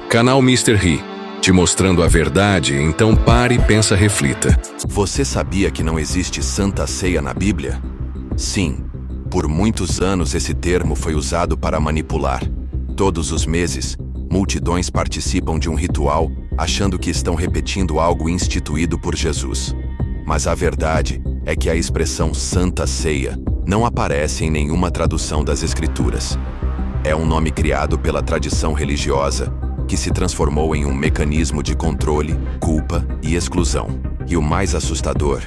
Canal Mr. He, te mostrando a verdade, então pare, pensa, reflita. Você sabia que não existe Santa Ceia na Bíblia? Sim, por muitos anos esse termo foi usado para manipular. Todos os meses, multidões participam de um ritual, achando que estão repetindo algo instituído por Jesus. Mas a verdade é que a expressão Santa Ceia não aparece em nenhuma tradução das Escrituras. É um nome criado pela tradição religiosa, que se transformou em um mecanismo de controle, culpa e exclusão. E o mais assustador,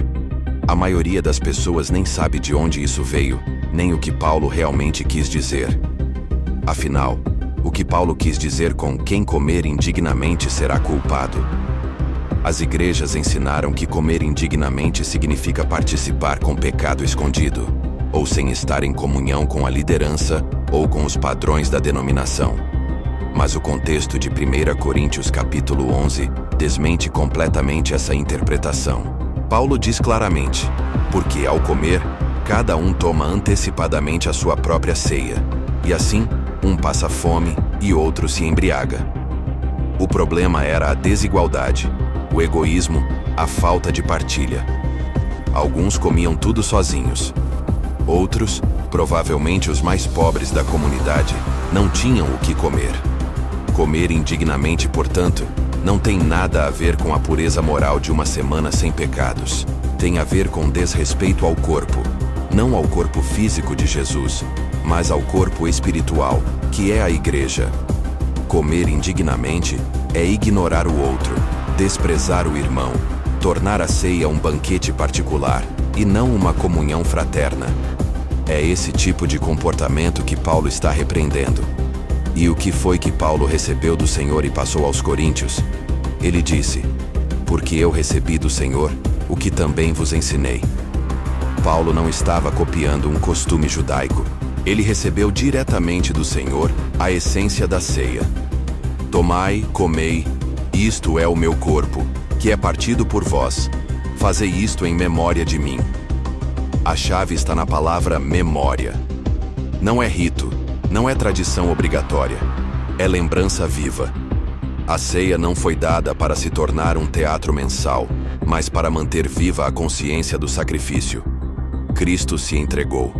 a maioria das pessoas nem sabe de onde isso veio, nem o que Paulo realmente quis dizer. Afinal, o que Paulo quis dizer com quem comer indignamente será culpado? As igrejas ensinaram que comer indignamente significa participar com pecado escondido, ou sem estar em comunhão com a liderança ou com os padrões da denominação. Mas o contexto de 1 Coríntios capítulo 11 desmente completamente essa interpretação. Paulo diz claramente, porque ao comer, cada um toma antecipadamente a sua própria ceia, e assim, um passa fome e outro se embriaga. O problema era a desigualdade, o egoísmo, a falta de partilha. Alguns comiam tudo sozinhos. Outros, provavelmente os mais pobres da comunidade, não tinham o que comer. Comer indignamente, portanto, não tem nada a ver com a pureza moral de uma semana sem pecados. Tem a ver com desrespeito ao corpo, não ao corpo físico de Jesus, mas ao corpo espiritual, que é a igreja. Comer indignamente é ignorar o outro, desprezar o irmão, tornar a ceia um banquete particular e não uma comunhão fraterna. É esse tipo de comportamento que Paulo está repreendendo. E o que foi que Paulo recebeu do Senhor e passou aos coríntios? Ele disse, porque eu recebi do Senhor o que também vos ensinei. Paulo não estava copiando um costume judaico. Ele recebeu diretamente do Senhor a essência da ceia. Tomai, comei, isto é o meu corpo, que é partido por vós. Fazei isto em memória de mim. A chave está na palavra memória. Não é rito, não é tradição obrigatória, é lembrança viva. A ceia não foi dada para se tornar um teatro mensal, mas para manter viva a consciência do sacrifício. Cristo se entregou.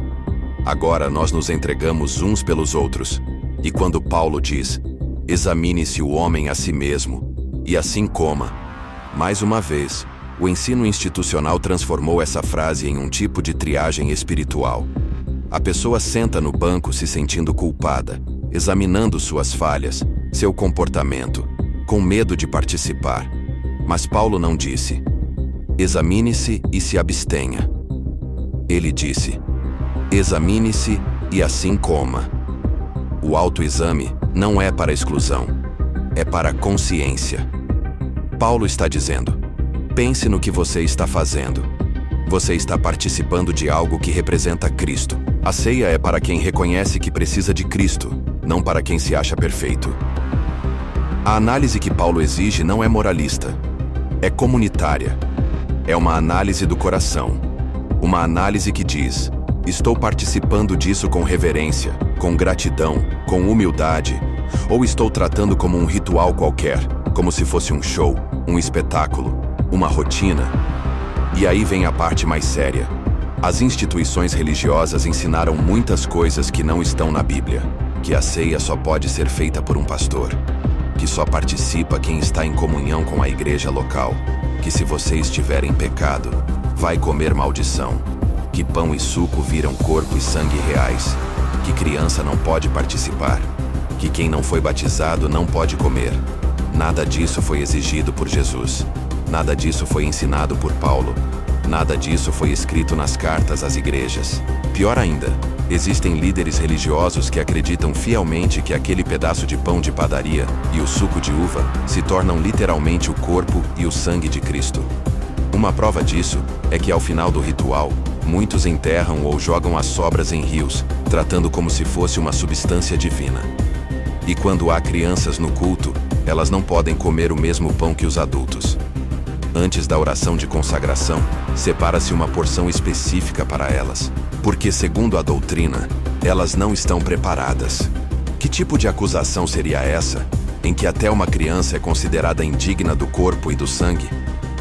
Agora nós nos entregamos uns pelos outros. E quando Paulo diz, examine-se o homem a si mesmo, e assim coma. Mais uma vez, o ensino institucional transformou essa frase em um tipo de triagem espiritual. A pessoa senta no banco se sentindo culpada, examinando suas falhas, seu comportamento, com medo de participar. Mas Paulo não disse, examine-se e se abstenha. Ele disse, examine-se e assim coma. O autoexame não é para exclusão, é para consciência. Paulo está dizendo, pense no que você está fazendo. Você está participando de algo que representa Cristo. A ceia é para quem reconhece que precisa de Cristo, não para quem se acha perfeito. A análise que Paulo exige não é moralista, é comunitária. É uma análise do coração. Uma análise que diz, estou participando disso com reverência, com gratidão, com humildade, ou estou tratando como um ritual qualquer, como se fosse um show, um espetáculo, uma rotina. E aí vem a parte mais séria. As instituições religiosas ensinaram muitas coisas que não estão na Bíblia. Que a ceia só pode ser feita por um pastor. Que só participa quem está em comunhão com a igreja local. Que se você estiver em pecado, vai comer maldição. Que pão e suco viram corpo e sangue reais. Que criança não pode participar. Que quem não foi batizado não pode comer. Nada disso foi exigido por Jesus. Nada disso foi ensinado por Paulo. Nada disso foi escrito nas cartas às igrejas. Pior ainda, existem líderes religiosos que acreditam fielmente que aquele pedaço de pão de padaria e o suco de uva se tornam literalmente o corpo e o sangue de Cristo. Uma prova disso é que ao final do ritual, muitos enterram ou jogam as sobras em rios, tratando como se fosse uma substância divina. E quando há crianças no culto, elas não podem comer o mesmo pão que os adultos. Antes da oração de consagração, separa-se uma porção específica para elas, porque, segundo a doutrina, elas não estão preparadas. Que tipo de acusação seria essa? em que até uma criança é considerada indigna do corpo e do sangue,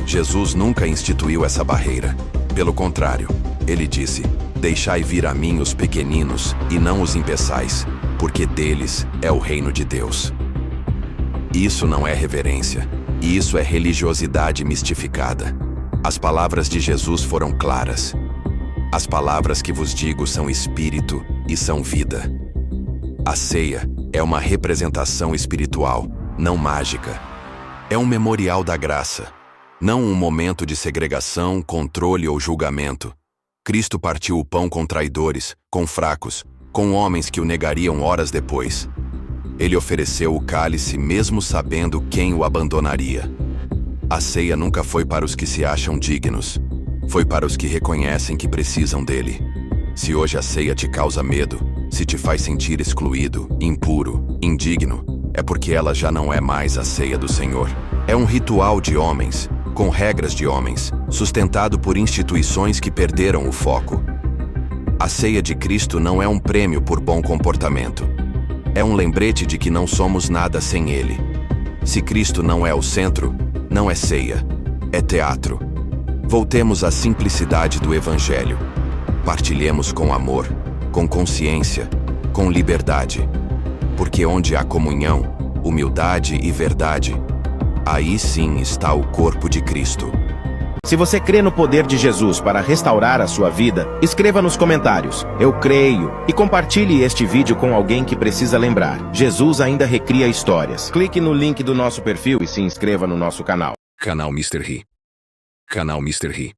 Jesus nunca instituiu essa barreira. Pelo contrário, ele disse: "Deixai vir a mim os pequeninos e não os impeçais, porque deles é o reino de Deus." Isso não é reverência, isso é religiosidade mistificada. As palavras de Jesus foram claras. As palavras que vos digo são espírito e são vida. A ceia é uma representação espiritual, não mágica. É um memorial da graça, não um momento de segregação, controle ou julgamento. Cristo partiu o pão com traidores, com fracos, com homens que o negariam horas depois. Ele ofereceu o cálice mesmo sabendo quem o abandonaria. A ceia nunca foi para os que se acham dignos. Foi para os que reconhecem que precisam dele. Se hoje a ceia te causa medo, se te faz sentir excluído, impuro, indigno, é porque ela já não é mais a ceia do Senhor. É um ritual de homens, com regras de homens, sustentado por instituições que perderam o foco. A ceia de Cristo não é um prêmio por bom comportamento. É um lembrete de que não somos nada sem Ele. Se Cristo não é o centro, não é ceia, é teatro. Voltemos à simplicidade do Evangelho. Partilhemos com amor, com consciência, com liberdade. Porque onde há comunhão, humildade e verdade, aí sim está o corpo de Cristo. Se você crê no poder de Jesus para restaurar a sua vida, escreva nos comentários: "Eu creio", e compartilhe este vídeo com alguém que precisa lembrar: Jesus ainda recria histórias. Clique no link do nosso perfil e se inscreva no nosso canal. Canal Mr. Ri. Canal Mr. Ri.